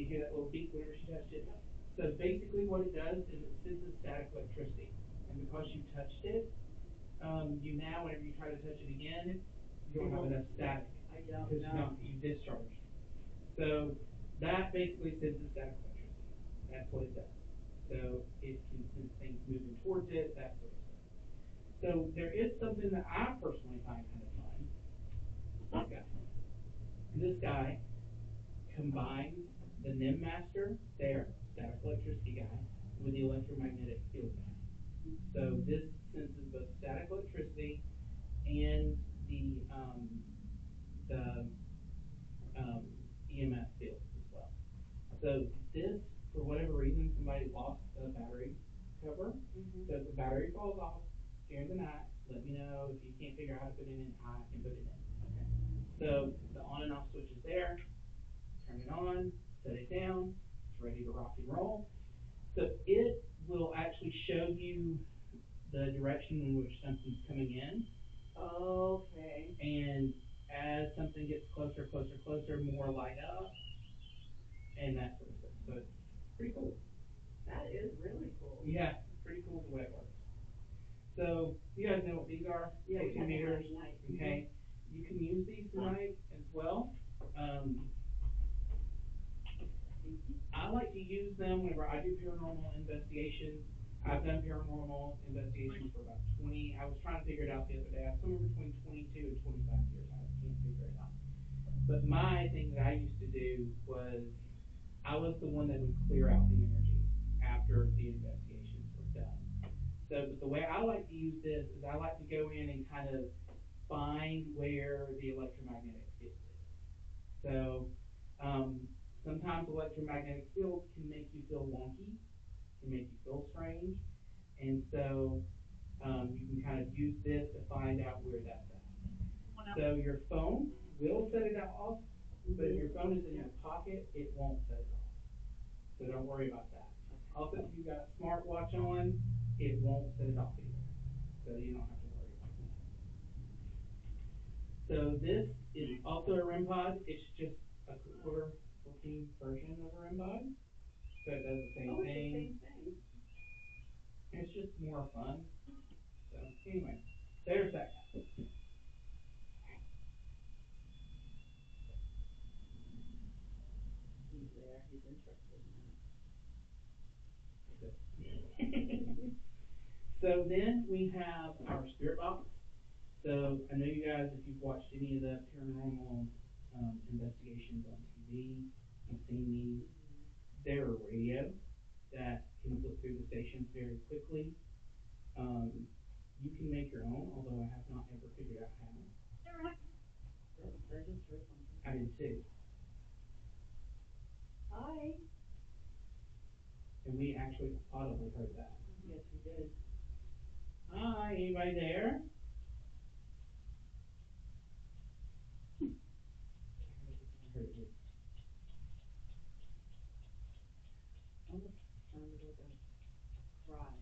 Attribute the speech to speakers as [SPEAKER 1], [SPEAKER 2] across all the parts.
[SPEAKER 1] you hear that little beep whenever she touched it? So basically what it does is it senses static electricity. And because you touched it, you now, whenever you try to touch it again, you don't have enough static.
[SPEAKER 2] I don't
[SPEAKER 1] Because
[SPEAKER 2] know.
[SPEAKER 1] you discharged. So that basically senses static electricity. That's what it does. So it can sense things moving towards it, that sort of stuff. So there is something that I personally find kind of fun. This guy. This guy combines the NIM master, there, static electricity guy, with the electromagnetic field guy. So this senses both static electricity and the EMF fields as well. So this, for whatever reason, somebody lost a battery cover. So if the battery falls off during the night, let me know. If you can't figure out how to put it in, I can put it in. Okay. So the on and off switch is there. Turn it on, set it down, it's ready to rock and roll. So it will actually show you the direction in which something's coming in.
[SPEAKER 2] Okay.
[SPEAKER 1] And as something gets closer, closer, closer, more light up, and that sort of stuff. So it's pretty cool.
[SPEAKER 2] That is really cool.
[SPEAKER 1] Yeah, pretty cool the way it works. So you guys know what these are?
[SPEAKER 2] Yeah, we have
[SPEAKER 1] meters.
[SPEAKER 2] night.
[SPEAKER 1] Okay. You can use these tonight as well. I like to use them whenever I do paranormal investigations. I've done paranormal investigations for about 20. I was trying to figure it out the other day. I was somewhere between 22 and 25 years. I can't figure it out. But my thing that I used to do was I was the one that would clear out the energy after the investigations were done. So, but the way I like to use this is I like to go in and kind of find where the electromagnetic field is. So, sometimes electromagnetic fields can make you feel wonky, can make you feel strange, and so you can kind of use this to find out where that's at. So your phone will set it off, but if your phone is in your pocket, it won't set it off. So don't worry about that. Also, if you've got a smartwatch on, it won't set it off either. So you don't have to worry about that. So this is also a REM pod. It's just a cooler looking version of a REM pod. So it does the same thing.
[SPEAKER 2] It's the same thing.
[SPEAKER 1] It's just more fun. So anyway, there's that guy.
[SPEAKER 2] He's there. He's interested
[SPEAKER 1] So, so then we have our spirit box. So I know you guys, if you've watched any of the paranormal investigations on TV, you've seen these. They're a radio that can flip through the stations very quickly. You can make your own, although I have not ever figured out how.
[SPEAKER 2] I just heard something.
[SPEAKER 1] I did too.
[SPEAKER 2] Hi.
[SPEAKER 1] And we actually audibly heard that.
[SPEAKER 2] Yes, we did.
[SPEAKER 1] Hi, anybody there? I heard it.
[SPEAKER 2] Almost sounded like a cry.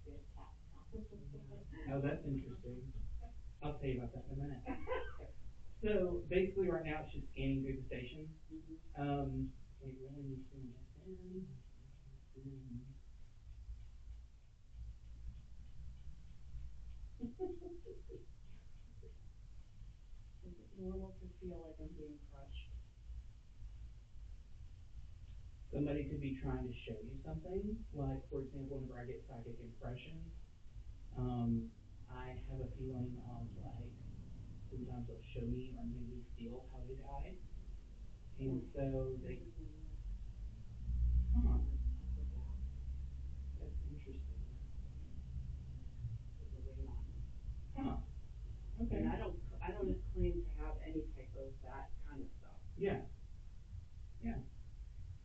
[SPEAKER 2] Good cat.
[SPEAKER 1] Oh, that's interesting. I'll tell you about that in a minute. So basically right now it's just scanning through the station. It really needs to be
[SPEAKER 2] Is it normal to feel like I'm being crushed?
[SPEAKER 1] Somebody could be trying to show you something, like for example, whenever I get psychic impressions, I have a feeling of like sometimes they'll show me or make me feel how they died. And so they, huh, that's interesting.
[SPEAKER 2] There's a weight on me.
[SPEAKER 1] Huh, okay.
[SPEAKER 2] And I don't claim to have any type of that kind of stuff.
[SPEAKER 1] Yeah, yeah.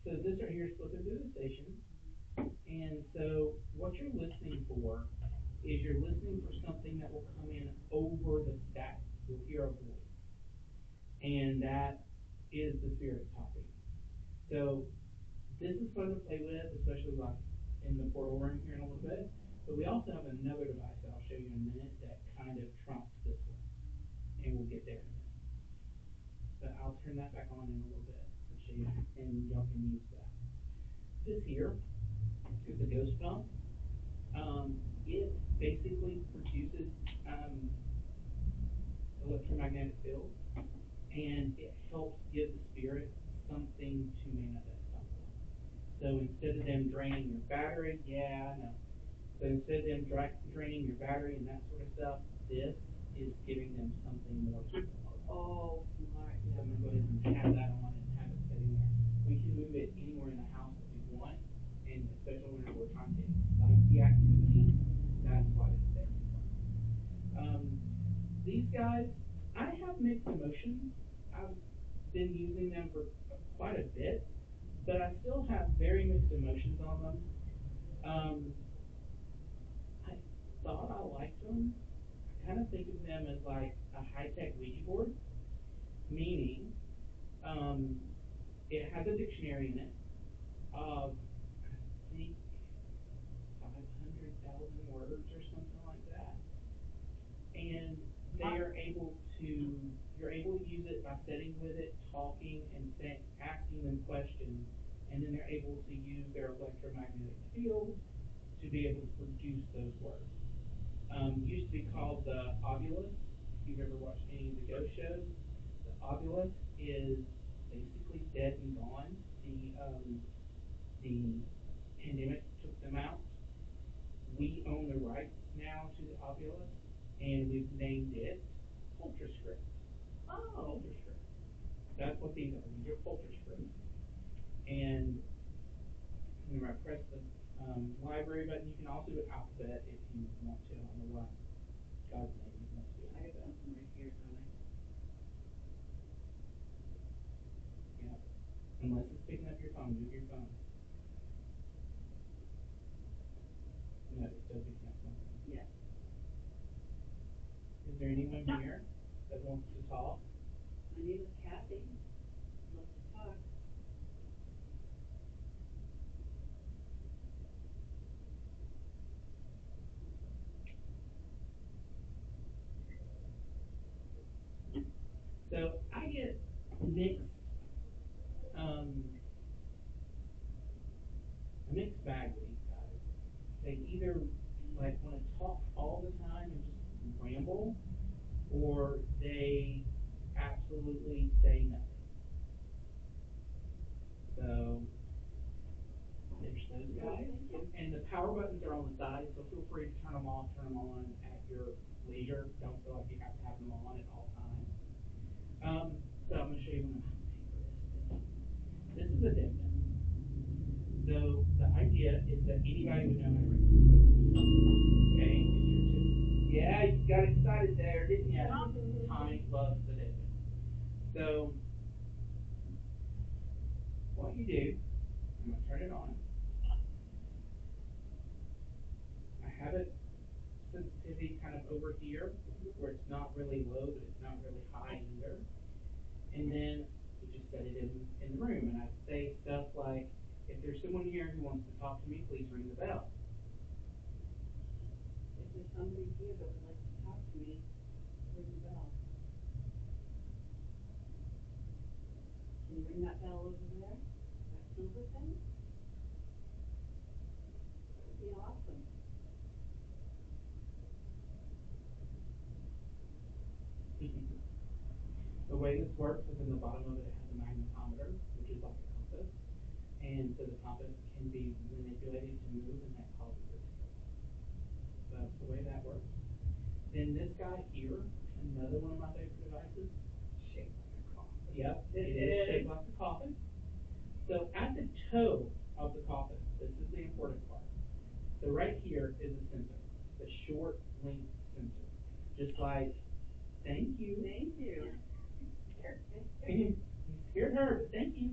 [SPEAKER 1] So this right here is flipping through the station. And so what you're listening for is you're listening for something that will come in over the static. You'll hear a voice. And that is the spirit talking. So this is fun to play with, especially like in the portal room here in a little bit. But we also have another device that I'll show you in a minute that kind of trumps this one. And we'll get there in a minute. But I'll turn that back on in a little bit. But and y'all can use that. This here is the ghost pump. It basically produces um, electromagnetic fields, and it helps give the spirits something to manifest off of. So instead of them draining your battery, yeah, I know. So instead of them draining your battery and that sort of stuff, this is giving them something more to work on.
[SPEAKER 2] Oh, smart,
[SPEAKER 1] So
[SPEAKER 2] yeah.
[SPEAKER 1] I'm gonna go ahead and have that on and have it sitting there. We can move it anywhere in the house that we want, and especially whenever we're trying to excite the activity, that's what it's there for. These guys, I have mixed emotions. I've been using them for quite a bit, but I still have very mixed emotions on them. Um, I thought I liked them. I kind of think of them as like a high tech Ouija board, meaning um, it has a dictionary in it of, I think, 500,000 words or something like that. And they are able to, you're able to use it by sitting with it, talking, and asking them questions. And then they're able to use their electromagnetic field to be able to produce those words. Used to be called the Ovilus. If you've ever watched any of the ghost shows, the Ovilus is basically dead and gone. The pandemic took them out. We own the rights now to the Ovilus, and we've named it Polterscript.
[SPEAKER 2] Oh,
[SPEAKER 1] Polterscript. That's what these are. These are Polterscript. And whenever I press the library button, you can also do it alphabet if you want to. I don't know what God's name you want to do
[SPEAKER 2] I got
[SPEAKER 1] alphabet.
[SPEAKER 2] something right here, don't I?
[SPEAKER 1] Yeah. Unless it's picking up your phone, move your phone. No, it's still picking up something.
[SPEAKER 2] Yes.
[SPEAKER 1] Is there anyone here that wants to talk?
[SPEAKER 2] My name is Kathy. Love to talk.
[SPEAKER 1] So I get mixed, um, a mixed bag with these guys. They either like want to talk all the time and just ramble, or they absolutely say nothing. So there's those guys, and the power buttons are on the side, so feel free to turn them off, turn them on at your leisure. Don't feel like you have to have them on at all times. So I'm going to show you one of my favorites. This is a dim dim. So the idea is that anybody would know how to ring it. Okay, it's your two. Yeah, you got excited there, didn't you? Tommy loves the dim dim. So what you do, I'm going to turn it on. I have it sensitivity kind of over here, where it's not really low, but it's not really high either. And then we just set it in the room, and I say stuff like, if there's someone here who wants to talk to me, please ring the bell.
[SPEAKER 2] If there's somebody here that would like to talk to me, ring the bell. Can you ring that bell over there? That silver thing? That would be awesome.
[SPEAKER 1] The way this works is in the bottom of it, it has a magnetometer, which is like a compass. And so the compass can be manipulated to move, and that causes it to go off. So that's the way that works. Then this guy here, another one of my favorite devices.
[SPEAKER 2] Shaped like a coffin.
[SPEAKER 1] Yep, it is shaped like the coffin. So at the toe of the coffin, this is the important part. So right here is a sensor, the short link sensor. Just like, thank you.
[SPEAKER 2] Thank you.
[SPEAKER 1] You scared her, but thank you.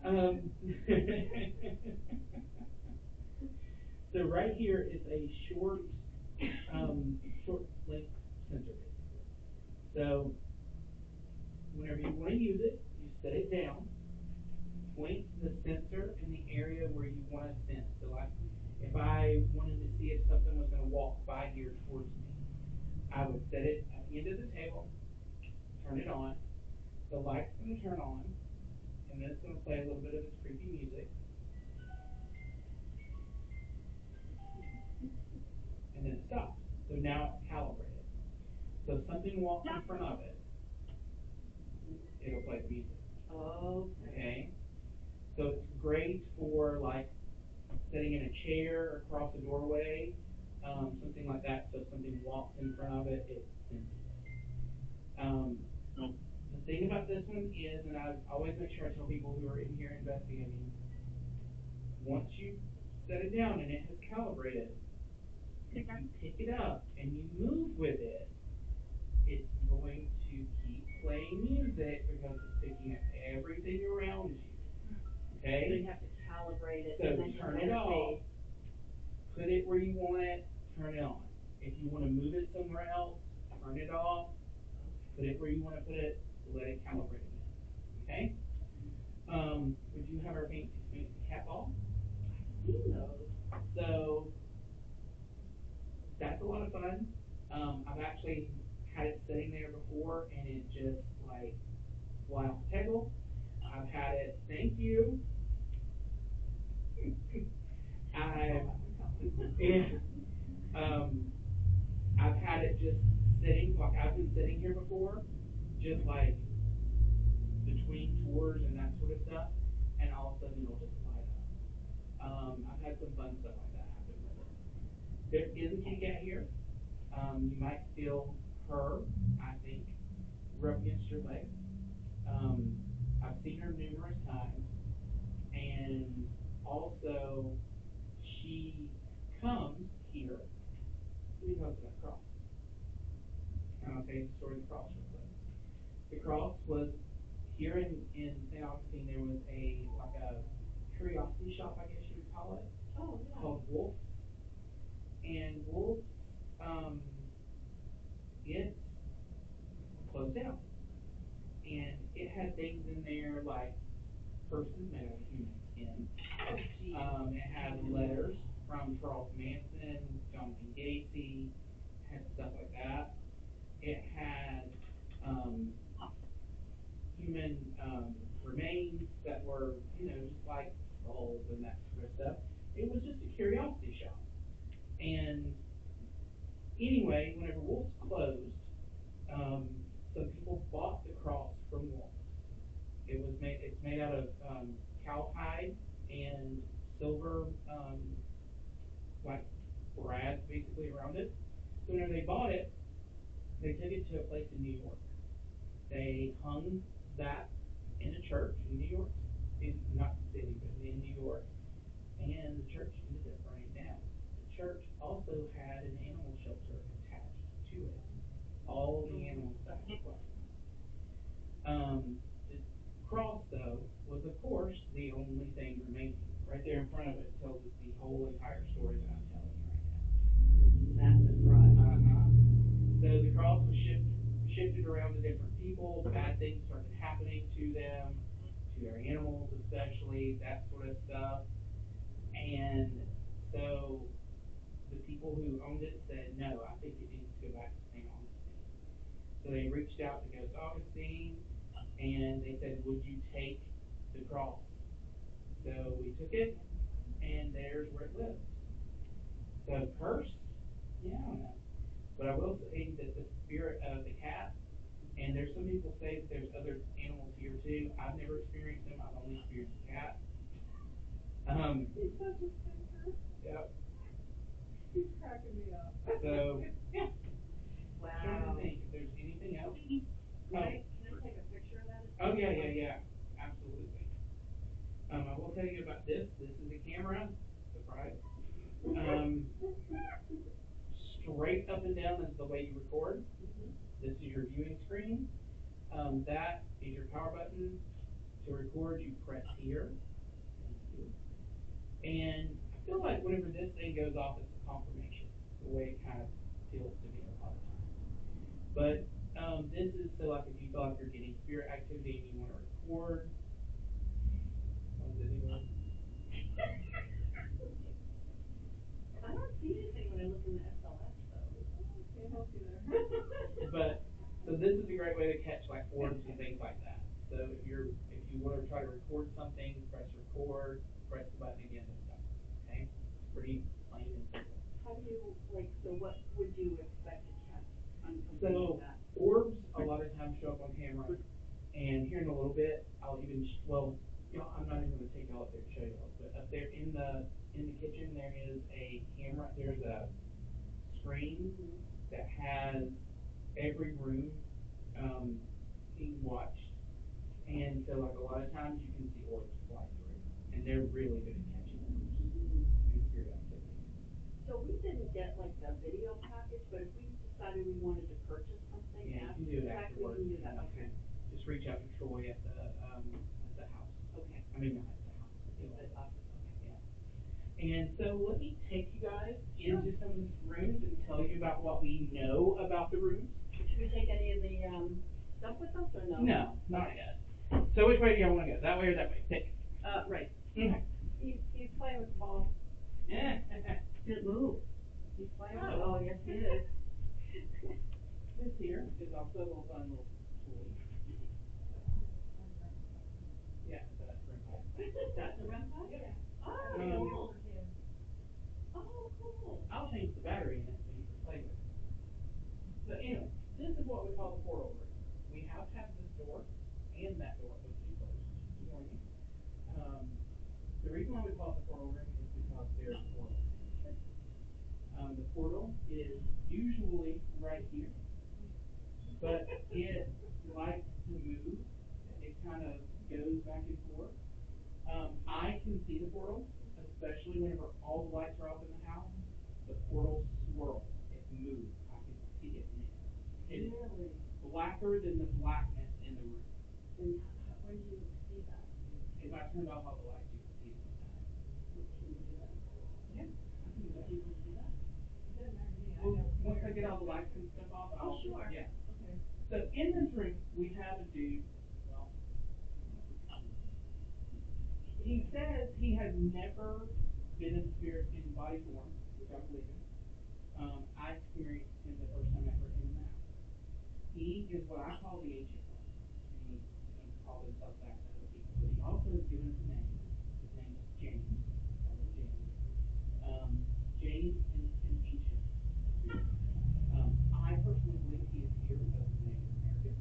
[SPEAKER 1] Um, so right here is a short link sensor basically. So whenever you want to use it, you set it down, point the sensor in the area where you want to sense. So like if I wanted to see if something was going to walk by here towards me, I would set it at the end of the table, turn it on, the light's going to turn on, and then it's going to play a little bit of its creepy music, and then it stops. So now it's calibrated. So if something walks in front of it, it'll play the music.
[SPEAKER 2] Okay.
[SPEAKER 1] Okay? So it's great for like sitting in a chair across a doorway, something like that. So if something walks in front of it, it senses it. The thing about this one is, and I always make sure I tell people who are in here investigating, once you set it down and it has calibrated, if you pick it up and you move with it, it's going to keep playing music because it's picking up everything around you. Okay?
[SPEAKER 2] So you have to calibrate it
[SPEAKER 1] So
[SPEAKER 2] and then
[SPEAKER 1] turn it off, put it where you want it, turn it on. If you want to move it somewhere else, turn it off, put it where you want to put it, let it calibrate again. Okay? Would you have our fancy cap off?
[SPEAKER 2] I've seen those.
[SPEAKER 1] So that's a lot of fun. I've actually had it sitting there before and it just like fly off the table. I've had it, thank you. I've yeah, um, I've had it just sitting, like I've been sitting here before, just like between tours and that sort of stuff, and all of a sudden it'll just light up. I've had some fun stuff like that happen with it. There is a kitty cat here. You might feel her, I think, rub against your leg. Um, I've seen her numerous times, and also she comes here because of that cross. And I'll tell you the story of the cross real quick. The cross was here in St. Augustine. There was a like a curiosity shop, I guess you would call it,
[SPEAKER 2] Oh, yeah.
[SPEAKER 1] called Wolf. And Wolf, um, it closed down, and it had things in there like purses made out of human skin.
[SPEAKER 2] Oh, geez.
[SPEAKER 1] It had letters from Charles Manson, John Wayne Gacy, had stuff like that. It had um, human remains that were, just like skulls and that sort of stuff. It was just a curiosity shop. And anyway, whenever Wolf's closed, um, some people bought the cross from Wolf. It's made out of cowhide and silver, like brads basically around it. So whenever they bought it, they took it to a place in New York. They hung that in a church in New York, not the city, but in New York, and the church ended up burning down. The church also had an animal shelter attached to it. All the animals died as well. The cross, though, was of course the only thing remaining. Right there in front of it tells us the whole entire story that I'm telling you right now.
[SPEAKER 2] Massive rod.
[SPEAKER 1] Uh-huh. So the cross was shifted around to different people. Bad things started happening to them, to their animals especially, that sort of stuff. And so the people who owned it said, no, I think it needs to go back to St. Augustine. So they reached out to Ghost Augustine, and they said, would you take the cross? So we took it, and there's where it lives. So cursed? Yeah, I don't know. But I will say that the spirit of the cat, and there's some people say that there's other animals here too. I've never experienced them. I've only experienced the cat.
[SPEAKER 2] He's such a stinker.
[SPEAKER 1] Yep.
[SPEAKER 2] He's cracking me up.
[SPEAKER 1] So yeah. Trying to
[SPEAKER 2] Wow.
[SPEAKER 1] think if there's anything else.
[SPEAKER 2] Can I take a picture of that?
[SPEAKER 1] Oh yeah. Absolutely. I will tell you about this. This is a camera. Surprise. Um, Straight up and down is the way you record. This is your viewing screen. That is your power button. To record, you press here. Thank you. And I feel like whenever this thing goes off, it's a confirmation. The way it kind of feels to me a lot of times. But this is so like if you feel like you're getting spirit activity and you want to record. What does it do?
[SPEAKER 2] I don't see anything when I look in the SLS though. Oh, can't help you there.
[SPEAKER 1] But so this is a great way to catch like orbs and things like that. So if you you want to try to record something, press record, press the button again, it's done. Okay? It's pretty plain and simple.
[SPEAKER 2] How do you, like, so what would you expect to catch on something like
[SPEAKER 1] So
[SPEAKER 2] that?
[SPEAKER 1] orbs a lot of times show up on camera, and here in a little bit, I'll even well, I'm not even going to take y'all up there to show y'all, but up there in the kitchen there is a camera. There's a screen that has every room um, being watched, and so like a lot of times you can see orbs fly through, and they're really good at catching orbs and spirit activity.
[SPEAKER 2] So we didn't get like the video package, but if we decided we wanted to purchase something
[SPEAKER 1] Yeah, you
[SPEAKER 2] after
[SPEAKER 1] can do it
[SPEAKER 2] the fact, we
[SPEAKER 1] afterwards.
[SPEAKER 2] can do that, okay,
[SPEAKER 1] Just reach out to Troy at the house.
[SPEAKER 2] okay.
[SPEAKER 1] I mean, not at the house.
[SPEAKER 2] At the office, okay.
[SPEAKER 1] Yeah. And so let me take you guys into some of these rooms and tell you about what we know about the rooms.
[SPEAKER 2] Should we take any of the, stuff with us or no?
[SPEAKER 1] No, not yet. So which way do y'all want to go? That way or that way? Pick.
[SPEAKER 2] Right.
[SPEAKER 1] Okay.
[SPEAKER 2] He's playing with the ball.
[SPEAKER 1] Yeah.
[SPEAKER 2] Didn't move. He's playing with the
[SPEAKER 1] Oh.
[SPEAKER 2] ball, yes he is.
[SPEAKER 1] This here is also a little fun little toy. Yeah, that's room five.
[SPEAKER 2] That's a run pipe?
[SPEAKER 1] Yeah.
[SPEAKER 2] Oh, cool. Oh, cool.
[SPEAKER 1] I'll change the battery in it so you can play with it. So anyway, this is what we call the portal room. We have to have this door and that door both be closed, just to warn you. Um, the reason why we call it the portal room is because there's portals in it. The portal is usually right here, but it likes to move. It kind of goes back and forth. I can see the portal, especially whenever all the lights are off in the house. The portal swirls. It moves. I can see it now. It is
[SPEAKER 2] Really?
[SPEAKER 1] blacker than the blackness in the room.
[SPEAKER 2] And when do you see that?
[SPEAKER 1] If I turned off all the lights, you could see it sometimes.
[SPEAKER 2] Can you do that?
[SPEAKER 1] Yeah, I can do
[SPEAKER 2] Do
[SPEAKER 1] that.
[SPEAKER 2] people do that?
[SPEAKER 3] It doesn't matter to me, I
[SPEAKER 1] Well,
[SPEAKER 3] know.
[SPEAKER 1] once I get all the lights and stuff off,
[SPEAKER 2] Oh,
[SPEAKER 1] I'll.
[SPEAKER 2] sure.
[SPEAKER 1] Yeah.
[SPEAKER 2] Okay.
[SPEAKER 1] So in this room, we have a dude. Well, he says he has never been a spirit in body form, which I believe in. I experienced him the first time I ever came in the house. He is what I call the ancient one. He's called himself that to other people, but he also has given us a name. His name is James. I call him James. James is an ancient spirit. I personally believe he is here because he's Native American.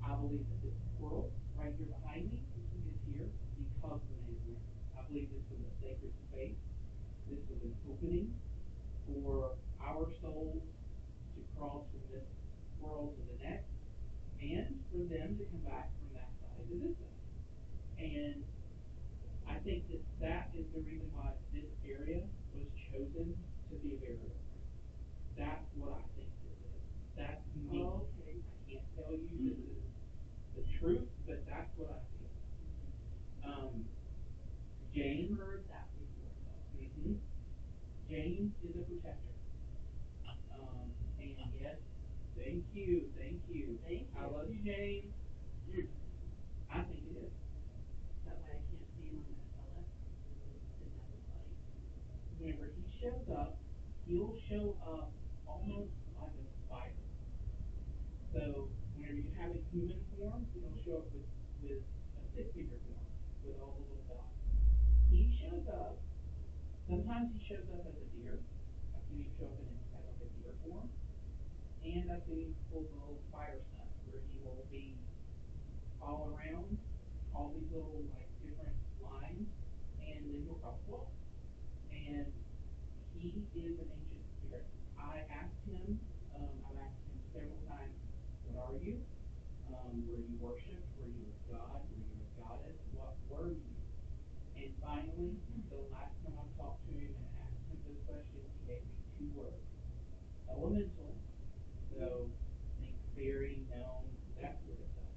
[SPEAKER 1] I believe that this portal right here behind me is here because of the Native Americans. I believe this was a sacred space. This was an opening for our souls to cross from this world to the next, and for them to come back from that side to this side. And I think that that is the reason why this area was chosen to be a burial ground. That's what I think this is. That's me.
[SPEAKER 2] Okay.
[SPEAKER 1] I can't tell you this is the truth, but that's what I feel. Um,
[SPEAKER 2] I've
[SPEAKER 1] James.
[SPEAKER 2] heard that before though.
[SPEAKER 1] James is a protector. And yes, thank you, thank you.
[SPEAKER 2] Thank
[SPEAKER 1] I
[SPEAKER 2] you.
[SPEAKER 1] love you, James. I think it is.
[SPEAKER 2] That way I can't see him on the SLS. Didn't have his light.
[SPEAKER 1] Whenever he shows up, he'll show up almost like a spider. So whenever you have a human form, he'll show up with a six-figure form with all the little dots. He shows up. Sometimes he shows up as a deer. I've seen him show up as like a deer form, and I've seen him pull the little spider stuff where he will be all around all these little like different lines, and then he'll cross the wall. And he is an ancient spirit. I asked him. I've asked him several times, "What are you? Were you worshipped? Were you a god? Were you a goddess? What were you?" And finally, the last time I talked to him and asked him this question, he gave me two words: elemental. So think very known, that sort of stuff.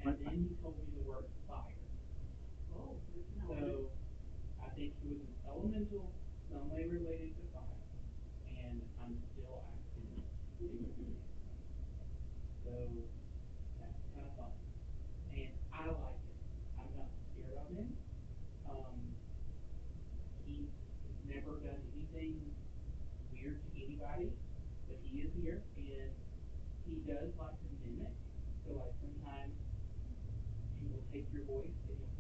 [SPEAKER 1] And then he told me the word fire.
[SPEAKER 2] Oh, good to know.
[SPEAKER 1] So I think he was an elemental, some way related to fire, and I'm still asking to see what his name is. So that's kind of fun, and I like it. I'm not scared of him. Um, he's never done anything weird to anybody, but he is here, and he does like to mimic. So like sometimes he will take your voice and he'll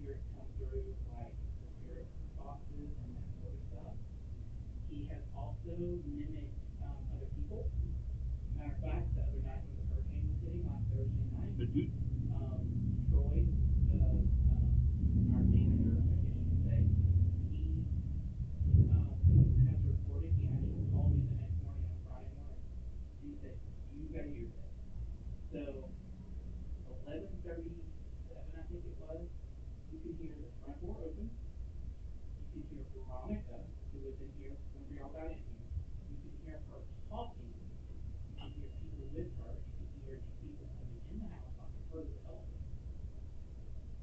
[SPEAKER 1] mimic other people. Matter of fact, the other night when the hurricane was hitting, last Thursday night, Troy, our manager, I guess you could say, he has reported, he actually called me the next morning on Friday morning. He said, you gotta hear this. So, 11:37, I think it was, you could hear the front door open. You could hear Veronica, who was in here when we all got in here. You could hear her talking. You could hear people with her. You could hear people coming in the house like her the elevator.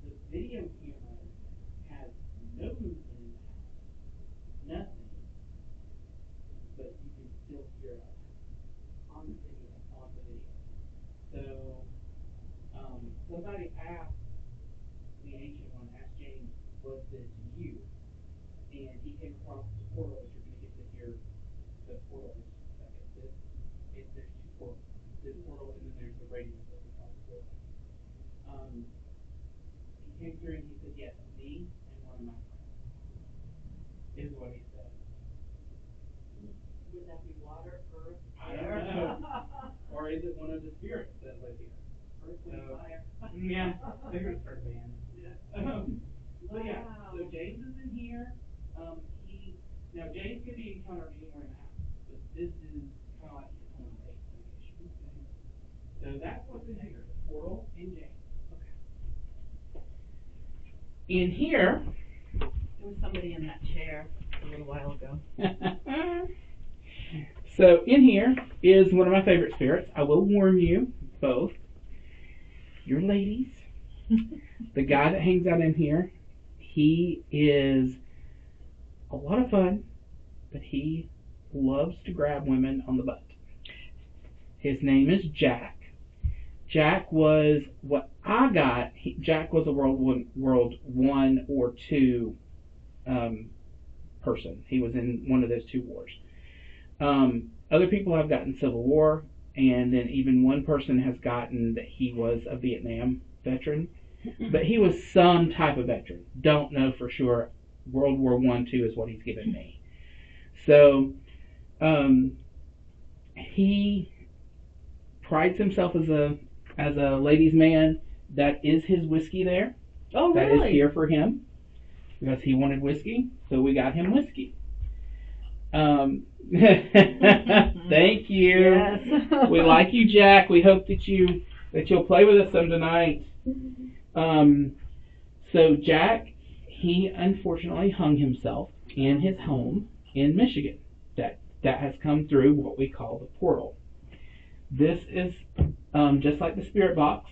[SPEAKER 1] The video camera has no movement in the house, nothing, but you can still hear us on the video. On the video. So somebody asked the ancient one, asked James, was this you? And he came across the portal that you're going to get to hear. The portal is there's two portals. This portal and then there's the radio that we call the portal. He came through and he said, yes, me and one of my friends is what he said.
[SPEAKER 2] Would that be water, earth,
[SPEAKER 1] I don't know. Or is it one of the spirits that live here?
[SPEAKER 2] earth, wind, fire?
[SPEAKER 1] Yeah, they're going to start a band. So yeah,
[SPEAKER 2] Wow.
[SPEAKER 1] so James is in here. Now James can be encountered anywhere in the house, but this is kind of like his home base, I guess you could say. So that's what's in here, the portal and James. Okay. In here,
[SPEAKER 2] There was somebody in that chair a little while ago.
[SPEAKER 1] so in here is one of my favorite spirits. I will warn you both, you're ladies. The guy that hangs out in here, he is a lot of fun, but he loves to grab women on the butt. His name is Jack. Jack was what I got. Jack was a World One or Two person. He was in one of those two wars. Other people have gotten Civil War, and then even one person has gotten that he was a Vietnam veteran. But he was some type of veteran. Don't know for sure. World War I, II is what he's given me. So he prides himself as a ladies' man. That is his whiskey there.
[SPEAKER 2] Oh,
[SPEAKER 1] that
[SPEAKER 2] really?
[SPEAKER 1] That is here for him because he wanted whiskey, so we got him whiskey. Thank you.
[SPEAKER 2] Yes.
[SPEAKER 1] We like you, Jack. We hope that you'll play with us some tonight. So Jack, he unfortunately hung himself in his home in Michigan. That has come through what we call the portal. This is just like the spirit box.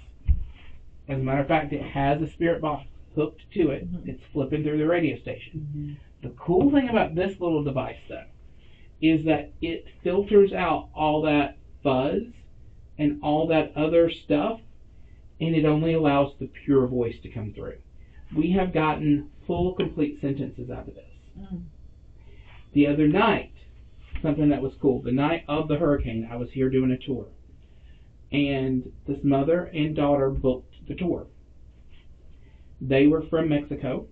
[SPEAKER 1] As a matter of fact, it has a spirit box hooked to it. Mm-hmm. It's flipping through the radio station. Mm-hmm. The cool thing about this little device, though, is that it filters out all that fuzz and all that other stuff, and it only allows the pure voice to come through. We have gotten full, complete sentences out of this. Mm. The other night, something that was cool, the night of the hurricane, I was here doing a tour, and this mother and daughter booked the tour. They were from Mexico.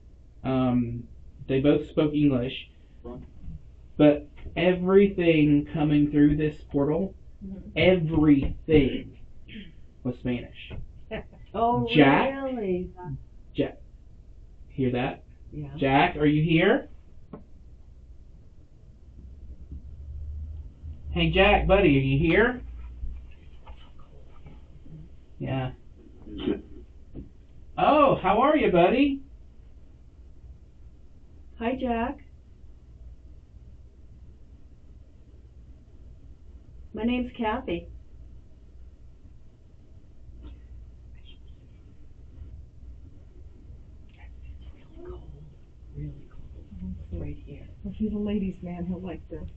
[SPEAKER 1] They both spoke English, but everything coming through this portal, everything was Spanish.
[SPEAKER 2] Oh,
[SPEAKER 1] Jack,
[SPEAKER 2] really?
[SPEAKER 1] Jack, hear that?
[SPEAKER 2] Yeah.
[SPEAKER 1] Jack, are you here? Hey, Jack, buddy, are you here? Yeah. Oh, how are you, buddy?
[SPEAKER 2] Hi, Jack. My name's Kathy. Really cold. Right here.
[SPEAKER 3] If he's a ladies' man, he'll like this.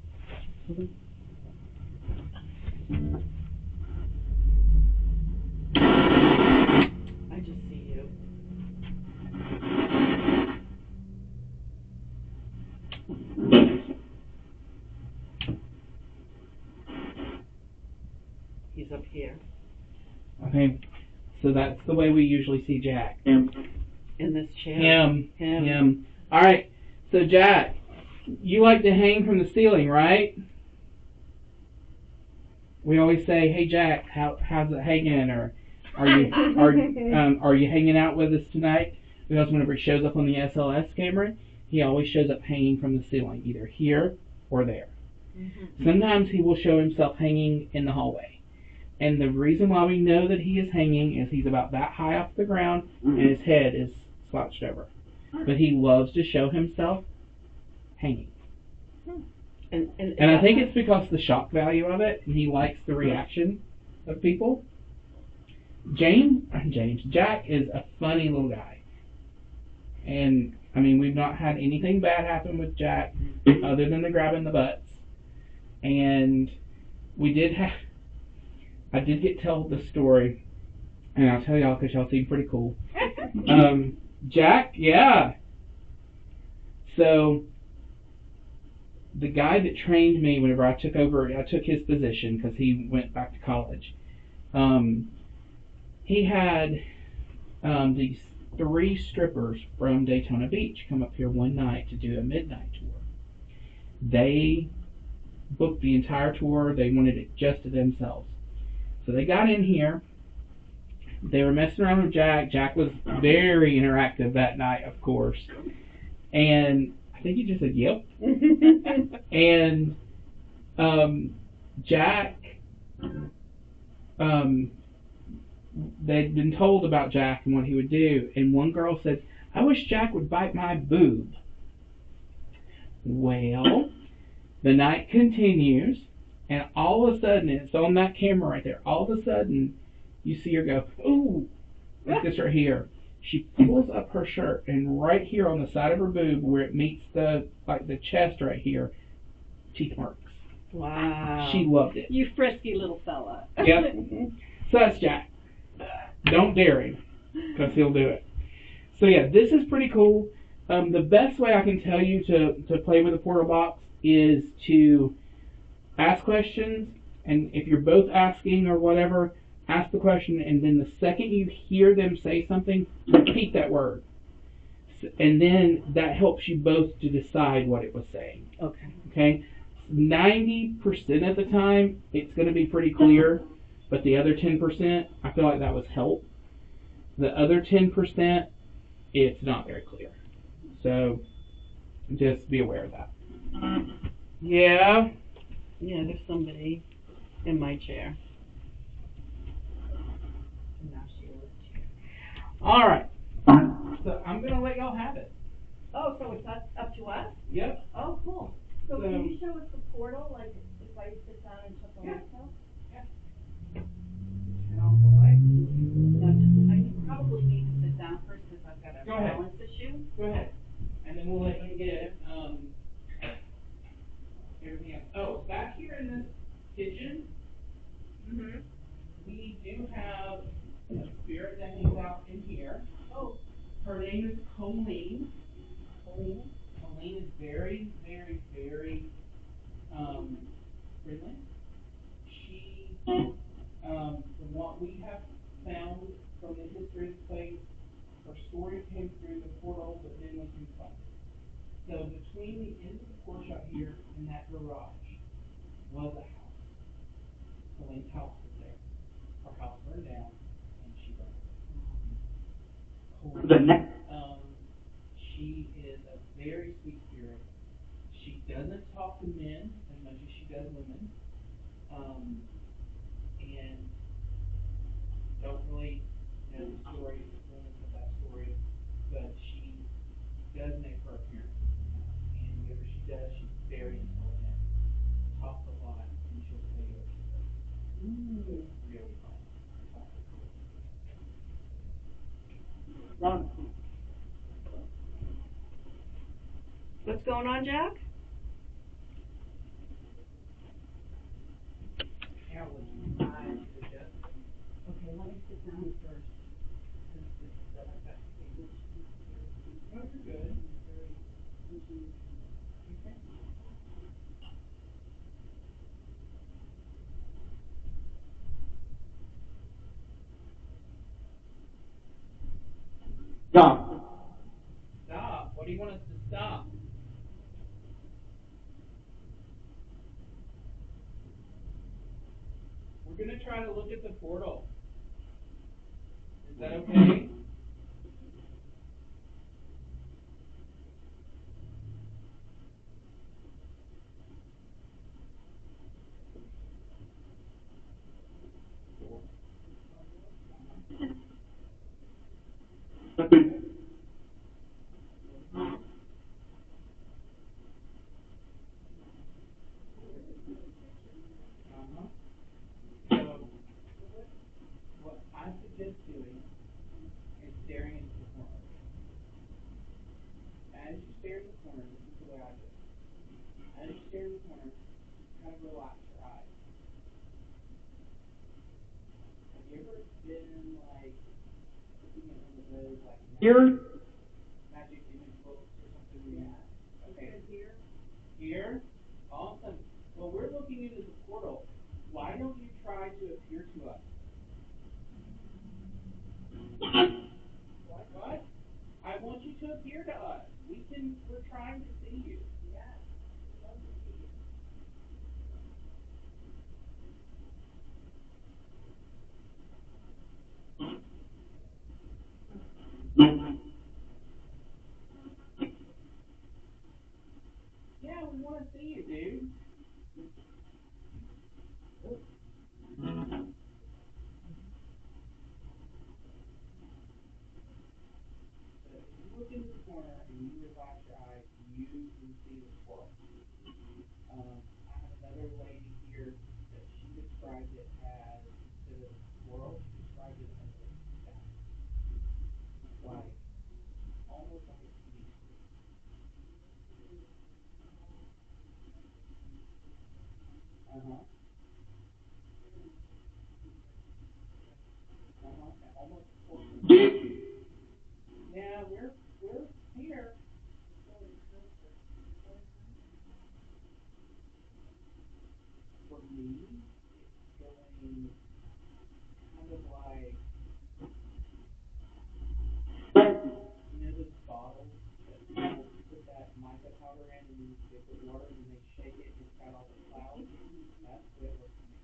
[SPEAKER 2] I just see you. He's up here.
[SPEAKER 1] Okay, so that's the way we usually see Jack.
[SPEAKER 2] In this chair.
[SPEAKER 1] Him. All right, so Jack, you like to hang from the ceiling, right? we always say, "Hey Jack, how's it hanging?" Or are you hanging out with us tonight? Because whenever he shows up on the SLS camera, he always shows up hanging from the ceiling, either here or there.
[SPEAKER 2] Mm-hmm.
[SPEAKER 1] Sometimes he will show himself hanging in the hallway. And the reason why we know that he is hanging is he's about that high off the ground and his head is slouched over. But he loves to show himself hanging. And I think it's because the shock value of it, and he likes the reaction of people. Jack is a funny little guy. And, I mean, we've not had anything bad happen with Jack other than the grabbing the butts. And I did get told the story, and I'll tell y'all because y'all seem pretty cool. Jack, yeah. So, the guy that trained me whenever I took his position because he went back to college. He had these 3 strippers from Daytona Beach come up here one night to do a midnight tour. They booked the entire tour. They wanted it just to themselves. So they got in here. They were messing around with Jack. Jack was very interactive that night, of course. And I think he just said, yep. And Jack, they'd been told about Jack and what he would do. And one girl said, I wish Jack would bite my boob. Well, the night continues. And all of a sudden, it's on that camera right there. All of a sudden, you see her go, ooh, like this right here. She pulls up her shirt, and right here on the side of her boob, where it meets the chest right here, teeth marks.
[SPEAKER 2] Wow.
[SPEAKER 1] She loved it.
[SPEAKER 2] You frisky little fella.
[SPEAKER 1] Yep. So that's Jack. Don't dare him, because he'll do it. So yeah, this is pretty cool. The best way I can tell you to play with a portal box is to ask questions, and if you're both asking or whatever, ask the question, and then the second you hear them say something, repeat that word. And then that helps you both to decide what it was saying. Okay? 90% of the time, it's going to be pretty clear, but the other 10%, I feel like that was help. The other 10%, it's not very clear. So, just be aware of that. Yeah?
[SPEAKER 2] Yeah, there's somebody in my chair.
[SPEAKER 1] All right. So I'm going to let y'all have it.
[SPEAKER 2] Oh, so it's up to us?
[SPEAKER 1] Yep.
[SPEAKER 2] Oh, cool. So can you show us the portal, like if I sit down and shut the lights off?
[SPEAKER 1] Yeah. Turn off the light.
[SPEAKER 2] I probably need to sit down first because I've got a balance issue.
[SPEAKER 1] Go ahead. And then we'll let you get everything else. Oh, back here in this kitchen, we do have a spirit that hangs out in here.
[SPEAKER 2] Oh.
[SPEAKER 1] Her name is Colleen. Colleen is very, very, very friendly. She, from what we have found from the history of the place, her story came through the portal, but then went through the fire. So between the end of the porch out here and that garage was a house. Colleen's house was there. Her house burned down, and she burned. She is a very sweet spirit. She doesn't talk to men as much as she does women. And don't really know the story, the fullness of that story, but she does make her appearance. And whenever she does, she's very intelligent, talks a lot, and she'll tell you what she says. Really fun.
[SPEAKER 2] What's going on, Jack? Okay, let me sit down first.
[SPEAKER 1] Oh, you're good. Stop. What do you want us to stop? try to look at the portal. Is that okay? Uh-huh. So what I suggest doing is staring into the corner. As you stare in the corner, this is the way I do it. As you stare in the corner, kind of relax your eyes. Have you ever been like looking at one of those like magic image books or something? Yeah. Okay. Here? Awesome. Well, we're looking into the portal. Why don't you try to appear to us? What? I want you to appear to us. We're trying to see you. Yeah, we want to see you, dude. So if you look into the corner and you relax your eyes, you can see the squirrel. I have another lady here that she described it as instead of a squirrel, she described it as a stack, like almost like a TV screen. Uh huh. Uh huh. Almost porcelain. Yeah, we're here. For me, it's going kind of like those bottles that people put that mica powder in, and then they put water, and then they shake it, and it's got all the clouds. That's the way it looks to me.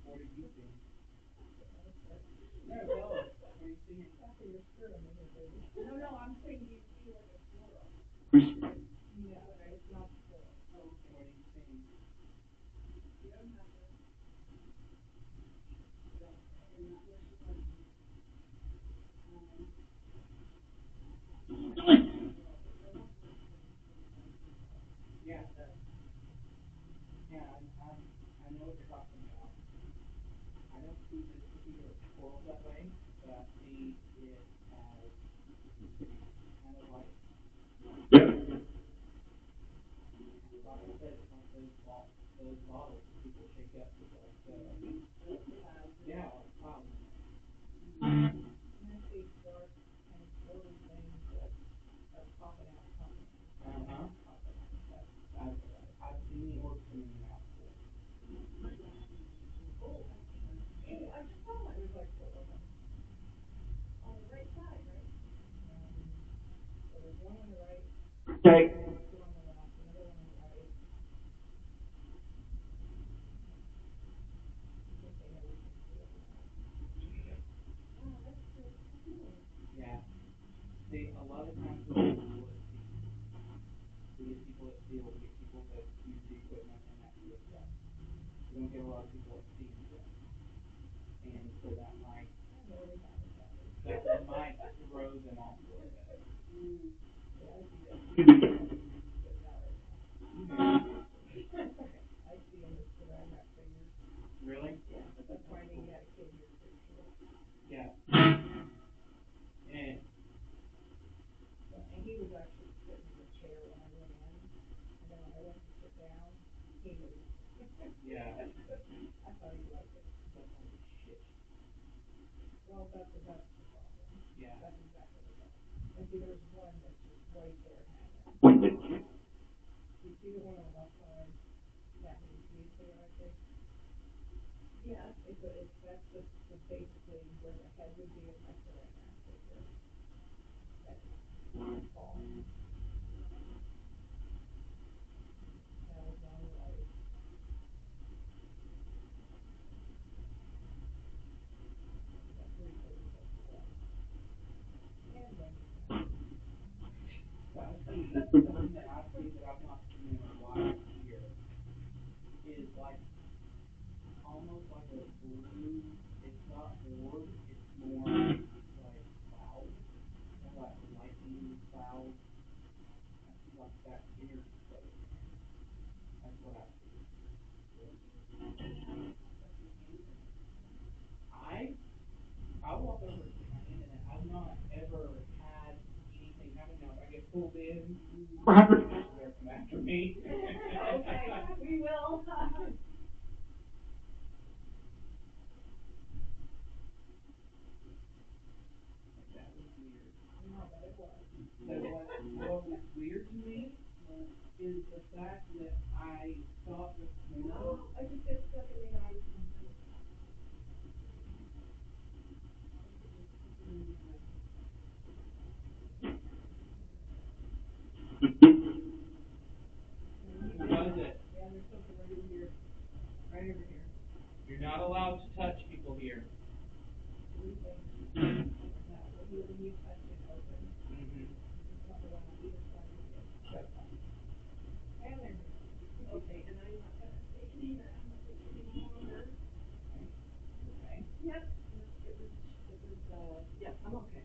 [SPEAKER 1] What are you seeing? No, tell us. What are you seeing? And what are you seeing? Yeah, it does. Yeah, I know what you're talking about. I don't see this particular squirrel that way, but I see it as kind of like I said, it's like those bottles that people shake up with yeah, like clouds in there. Uh huh. I've I've seen the orbs come in and out before. Yeah. See, a lot of times we get people that see. We get people that feel. We get people that use the equipment, and that feels stuff. We don't get a lot of people that see stuff, and so that might throw them off a little bit. Okay. Really? Yeah. And yeah. But holy shit. Yeah.
[SPEAKER 3] where the head would be of my ceramic right here. That fall. That was all right. Got 3 days left. And then
[SPEAKER 1] So I see something that I see that I've not seen in a while here is like almost like a blue. It's not orb. It's more like clouds or like lightning clouds. I see like that energy floating in there. That's what I see. I I walk over and put my hand in it. I've not ever had anything happen. Now, if I get pulled in, they're come after me.
[SPEAKER 2] Okay, we will.
[SPEAKER 1] That was weird.
[SPEAKER 3] no, but it was.
[SPEAKER 1] So what was weird to me is the fact that I thought the corner.
[SPEAKER 2] I just got stuck in the eye with something.
[SPEAKER 1] Was it?
[SPEAKER 2] Yeah, there's something right in here, right over here.
[SPEAKER 1] You're not allowed to touch people here.
[SPEAKER 2] That, when you touch it open,
[SPEAKER 1] Mm-hmm.
[SPEAKER 2] there's another one on either side of you. And there's a. Okay, and I'm not gonna take it either, I'm not taking it any longer.
[SPEAKER 1] Okay.
[SPEAKER 2] Yep, yeah, I'm okay.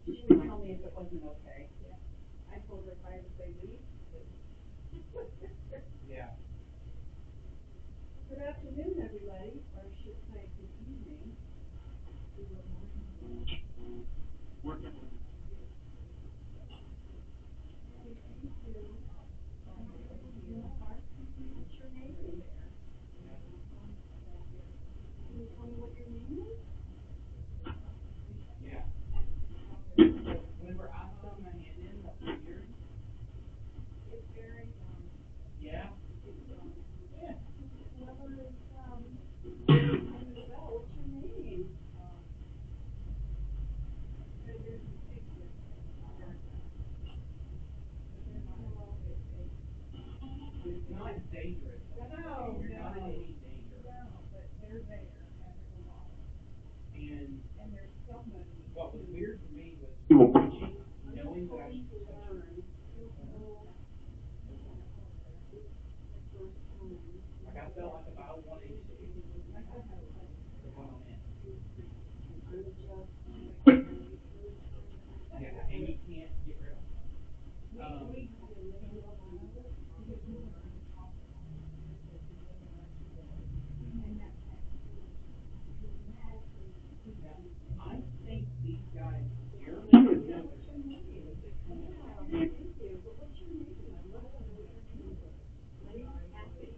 [SPEAKER 2] She would tell me if it wasn't okay. Yeah. I told her if I ever say leave,
[SPEAKER 1] Yeah.
[SPEAKER 2] Good afternoon, everybody, or I should say good evening. What's your name? Can you tell me what your name is?
[SPEAKER 1] Yeah. Whenever I throw my hand in, that's weird.
[SPEAKER 2] It's very,
[SPEAKER 1] Yeah.
[SPEAKER 2] it's,
[SPEAKER 1] Yeah.
[SPEAKER 2] whoever is, ringing the bell, what's your name? There's a secret.
[SPEAKER 1] It's not dangerous.
[SPEAKER 2] No,
[SPEAKER 1] You're not in
[SPEAKER 2] no.
[SPEAKER 1] any danger.
[SPEAKER 2] No, but they're there, and there's a lot of them.
[SPEAKER 1] And
[SPEAKER 2] There's somebody.
[SPEAKER 1] what was weird for me was watching, knowing that I should touch it. Like I felt like if I wanted to, it went on in. Yeah, and you can't get rid of them. Now, I think these guys here know there's something because they come in.
[SPEAKER 2] Thank you, but what's your name? I'd love to know what your name is. My name's Kathy.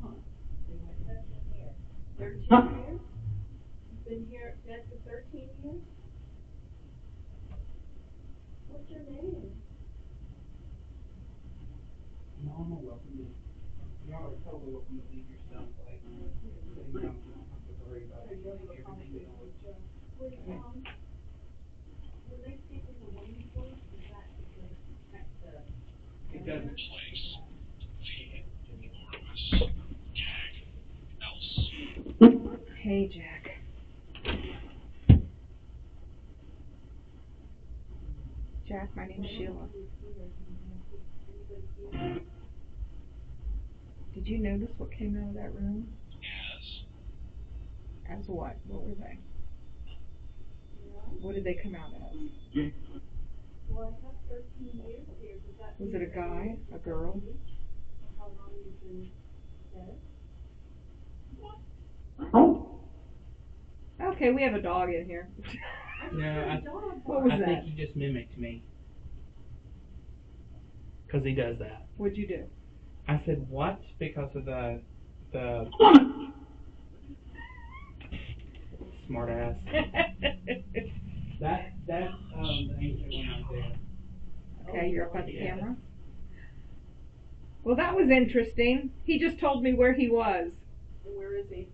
[SPEAKER 1] Huh. They went in.
[SPEAKER 2] 13 years? You've been here, dead for 13 years? What's your name?
[SPEAKER 1] Y'all are welcome to. Y'all are totally welcome to leave your stuff like sitting down. You don't have to worry about everything else.
[SPEAKER 2] Wait, when they speak with a woman's voice, does that, does it protect the?
[SPEAKER 1] It doesn't.
[SPEAKER 3] Hey, Jack. Jack, my name's Sheila. Did you notice what came out of that room?
[SPEAKER 4] Yes.
[SPEAKER 3] As what? What were they? What did they come out as?
[SPEAKER 2] Well, I have 13 years here, does that?
[SPEAKER 3] Was it a guy? A girl?
[SPEAKER 2] How long you've been dead?
[SPEAKER 3] Okay, we have a dog in here.
[SPEAKER 1] No,
[SPEAKER 2] Dog.
[SPEAKER 3] What was
[SPEAKER 1] I
[SPEAKER 3] that?
[SPEAKER 1] think you just mimicked me. because he does that.
[SPEAKER 2] What'd you do?
[SPEAKER 1] I said, what? Because of the smart ass. That's the ancient one right there.
[SPEAKER 2] Okay, you're up on the
[SPEAKER 1] Yeah.
[SPEAKER 2] camera. Well, that was interesting. He just told me where he was.
[SPEAKER 3] Where is he?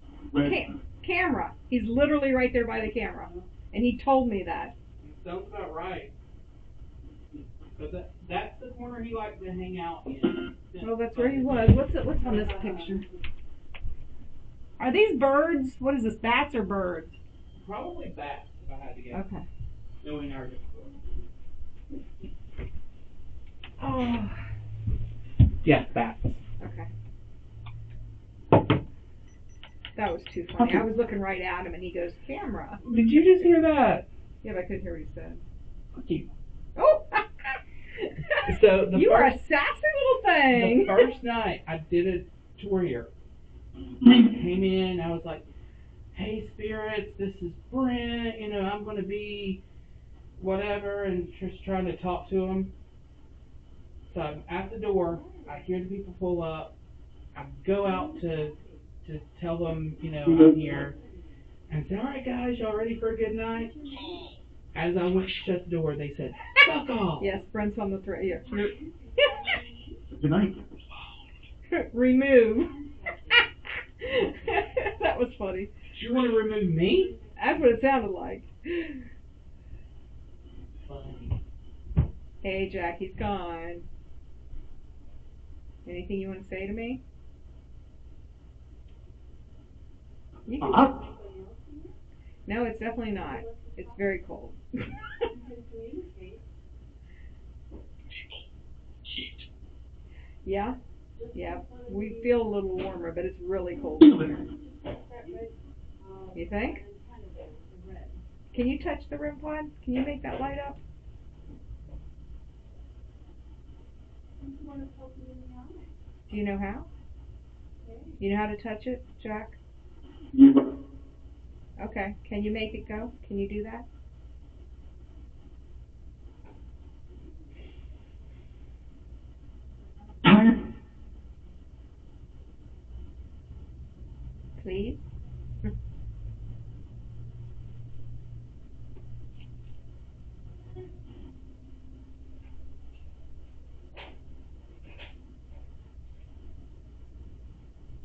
[SPEAKER 2] Camera. He's literally right there by the camera, and he told me that.
[SPEAKER 1] Sounds about right. But that's the corner he liked to hang out in.
[SPEAKER 2] Oh, that's where he was. What's on this picture? Are these birds? What is this? Bats or birds?
[SPEAKER 1] Probably bats, if I had to guess.
[SPEAKER 2] Okay.
[SPEAKER 1] Knowing our
[SPEAKER 2] Oh.
[SPEAKER 1] Yeah, bats.
[SPEAKER 2] Okay. That was too funny. I was looking right at him, and he goes, "Camera."
[SPEAKER 1] Did you just hear that?
[SPEAKER 2] Yeah, but I couldn't hear what he said.
[SPEAKER 1] Fuck you.
[SPEAKER 2] Oh.
[SPEAKER 1] So
[SPEAKER 2] You are a sassy little thing.
[SPEAKER 1] The first night I did a tour here, I came in, I was like, hey spirits, this is Brent, I'm going to be whatever, and just trying to talk to them. So I'm at the door, I hear the people pull up, I go out to tell them, I'm here, and say, alright guys, y'all ready for a good night? As I went to shut the door, they said, fuck off!
[SPEAKER 2] Yes, Brent's on the thread. Yeah.
[SPEAKER 4] Good night.
[SPEAKER 2] Remove. That was funny.
[SPEAKER 1] Do you want to remove me?
[SPEAKER 2] That's what it sounded like.
[SPEAKER 1] Funny.
[SPEAKER 2] Hey, Jackie's gone. Anything you want to say to me? You can. No, it's definitely not. It's very cold. Yeah? Yeah. We feel a little warmer, but it's really cold in here. You think? Can you touch the REM pod? Can you make that light up? Do you know how? You know how to touch it, Jack? Okay. Can you make it go? Can you do that? Please?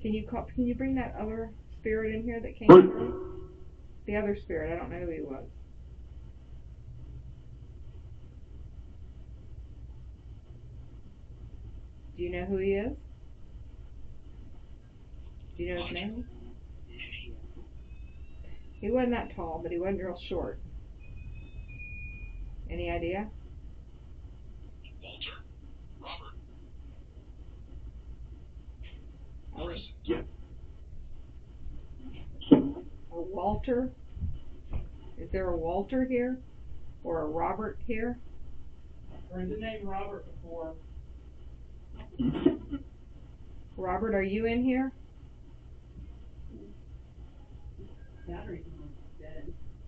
[SPEAKER 2] Can you bring that other spirit in here that came through? The other spirit, I don't know who he was. Do you know who he is? Do you know his name? He wasn't that tall, but he wasn't real short. Any idea? Walter? Robert? A Walter? Is there a Walter here? Or a Robert here?
[SPEAKER 1] I've heard the name Robert before.
[SPEAKER 2] Robert, are you in here?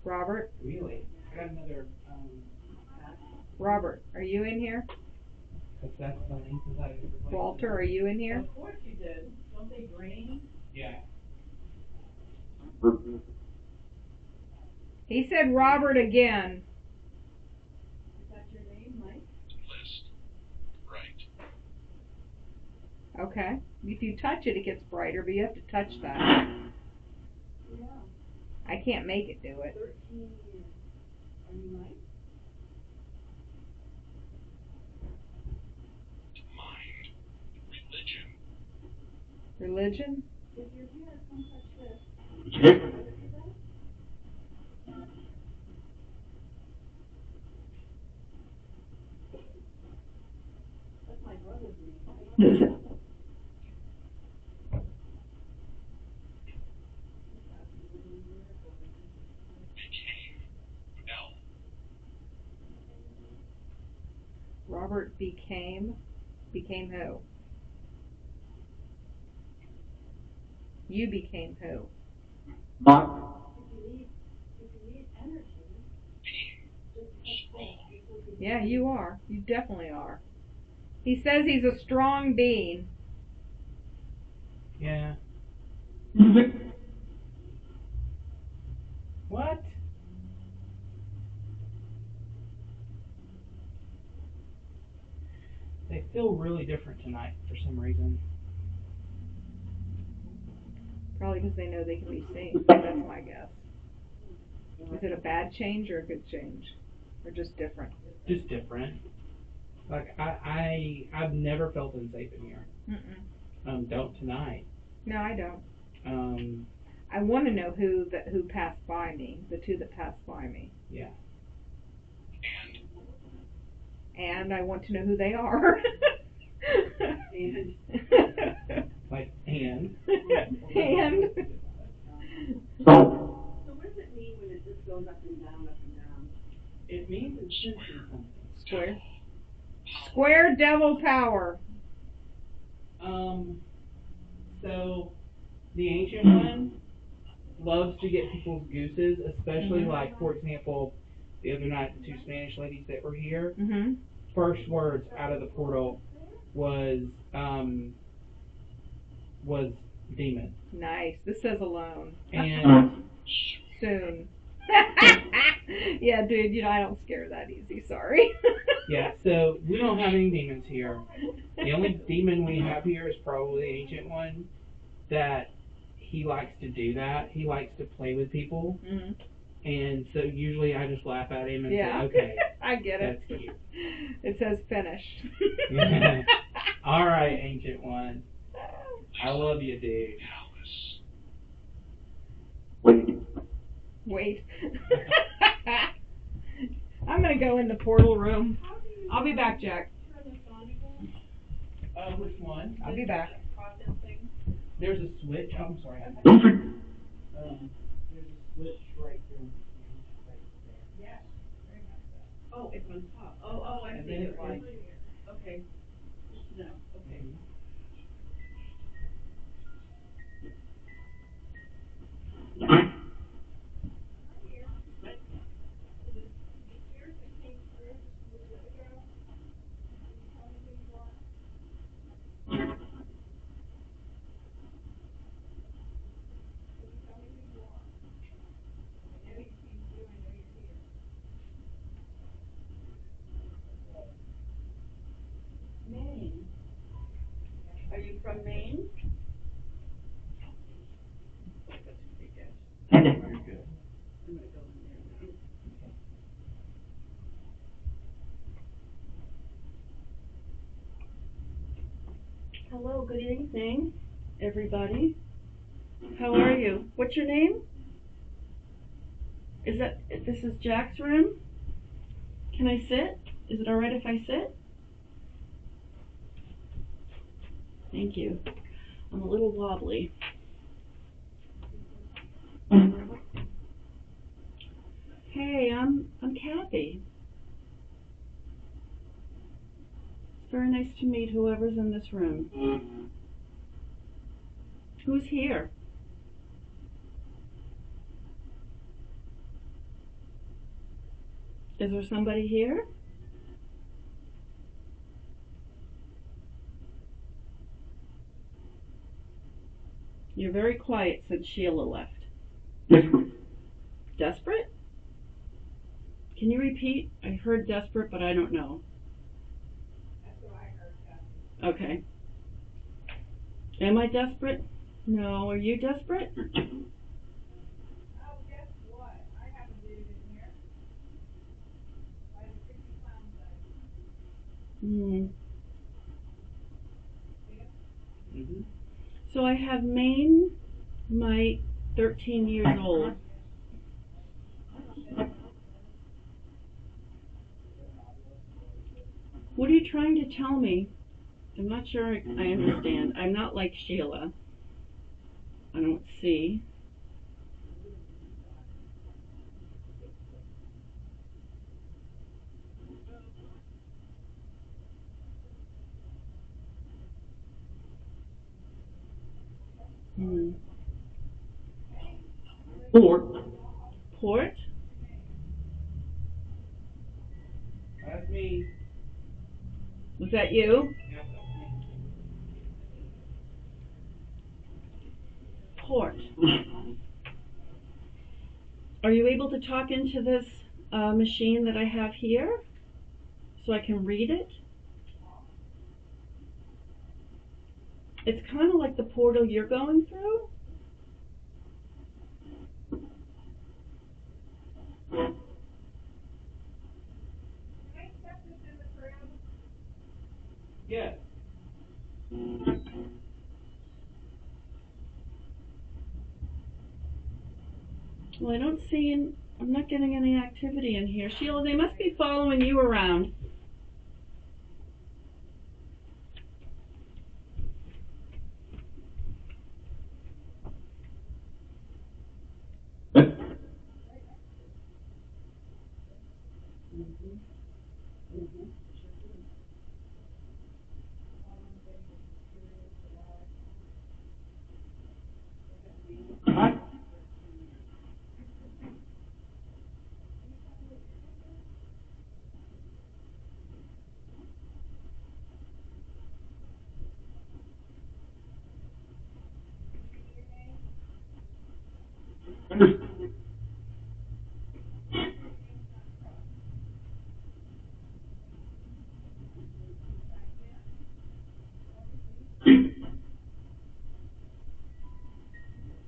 [SPEAKER 2] Robert?
[SPEAKER 1] Really? I got another,
[SPEAKER 2] Robert, are you in here?
[SPEAKER 1] that's funny, because I replaced
[SPEAKER 2] Walter, are you in here?
[SPEAKER 3] Of course you did. Don't they drain?
[SPEAKER 1] Yeah.
[SPEAKER 2] He said Robert again.
[SPEAKER 3] Is that your name, Mike?
[SPEAKER 2] Okay. If you touch it, it gets brighter, but you have to touch that.
[SPEAKER 3] Yeah.
[SPEAKER 2] I can't make it do it.
[SPEAKER 3] 13 years. Are you Mike?
[SPEAKER 2] Religion?
[SPEAKER 3] If you're here, come touch this. That's my brother's name.
[SPEAKER 2] Robert became who? You became who?
[SPEAKER 4] Mark.
[SPEAKER 3] If you need energy, just touch this.
[SPEAKER 2] Yeah, you are. You definitely are. He says he's a strong being.
[SPEAKER 1] Yeah. What? They feel really different tonight for some reason.
[SPEAKER 2] Probably because they know they can be seen. That's my guess. Is it a bad change or a good change? Or just different?
[SPEAKER 1] Just different. Like I've never felt unsafe in here. Don't tonight.
[SPEAKER 2] No, I don't.
[SPEAKER 1] Um,
[SPEAKER 2] I want to know who passed by me. The two that passed by me.
[SPEAKER 1] Yeah.
[SPEAKER 2] And I want to know who they are.
[SPEAKER 1] And. Like and.
[SPEAKER 2] And.
[SPEAKER 4] So
[SPEAKER 3] what does it mean when it just goes up and down, up and down?
[SPEAKER 1] It means it's sensing something.
[SPEAKER 2] Square. Square devil power.
[SPEAKER 1] So the ancient one loves to get people's gooses, especially like, for example, the other night the two Spanish ladies that were here.
[SPEAKER 2] Mm-hmm.
[SPEAKER 1] First words out of the portal was demon.
[SPEAKER 2] Nice. This says alone.
[SPEAKER 1] And
[SPEAKER 2] Soon. Yeah, dude, I don't scare that easy, sorry.
[SPEAKER 1] yeah, so we don't have any demons here. The only demon we have here is probably the ancient one, that he likes to do that. He likes to play with people.
[SPEAKER 2] Mm-hmm.
[SPEAKER 1] And so usually I just laugh at him and say, okay.
[SPEAKER 2] I get it.
[SPEAKER 1] That's cute.
[SPEAKER 2] It says finished.
[SPEAKER 1] Yeah. All right, ancient one. I love you, dude.
[SPEAKER 2] Wait. I'm going to go in the portal room. I'll be back, Jack.
[SPEAKER 1] Which one?
[SPEAKER 2] I'll be back.
[SPEAKER 1] There's a switch. Oh, I'm sorry. There's a switch right there. Right there.
[SPEAKER 3] Yes. Very much so. Oh, it's on top. Oh, I
[SPEAKER 1] And
[SPEAKER 3] see
[SPEAKER 1] then
[SPEAKER 3] it.
[SPEAKER 1] it's like,
[SPEAKER 3] Okay. No, okay. Maine. Are you from Maine?
[SPEAKER 1] That's pretty good.
[SPEAKER 4] Okay.
[SPEAKER 1] Very good.
[SPEAKER 3] I'm gonna go in there now. Hello, good evening, everybody. How are you? What's your name? This is Jack's room? Can I sit? Is it alright if I sit? Thank you. I'm a little wobbly. Hey, I'm Kathy. It's very nice to meet whoever's in this room. Who's here? Is there somebody here? You're very quiet since Sheila left.
[SPEAKER 4] Desperate.
[SPEAKER 3] Desperate? Can you repeat? I heard desperate, but I don't know.
[SPEAKER 2] That's what I heard,
[SPEAKER 3] Okay. Am I desperate? No. Are you desperate?
[SPEAKER 2] Oh, guess what? I have a dude in here. By the creepy clown side.
[SPEAKER 3] Hmm.
[SPEAKER 1] Mm-hmm.
[SPEAKER 3] So I have Maine, my 13 years old. What are you trying to tell me? I'm not sure I understand. I'm not like Sheila. I don't see. Hmm.
[SPEAKER 4] Or
[SPEAKER 3] Port?
[SPEAKER 1] That's me.
[SPEAKER 3] Was that you?
[SPEAKER 1] Yep, that was me.
[SPEAKER 3] Port. Are you able to talk into this machine that I have here so I can read it? It's kind of like the portal you're going through.
[SPEAKER 1] Yes.
[SPEAKER 3] Well, I don't see, I'm not getting any activity in here. Sheila, they must be following you around.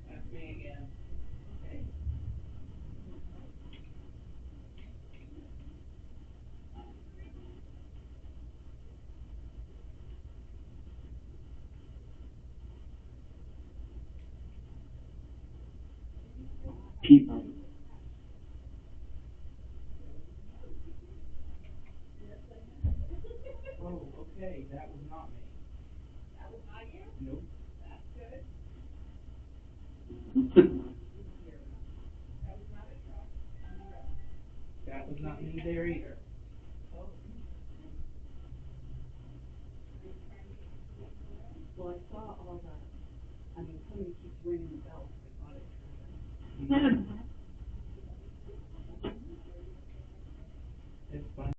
[SPEAKER 1] That's me again.
[SPEAKER 4] Keep.
[SPEAKER 1] Oh, okay, that was not me. Nope. That was not me there either.
[SPEAKER 3] Well, I saw all the, somebody keeps ringing the bell, so I thought I'd try that.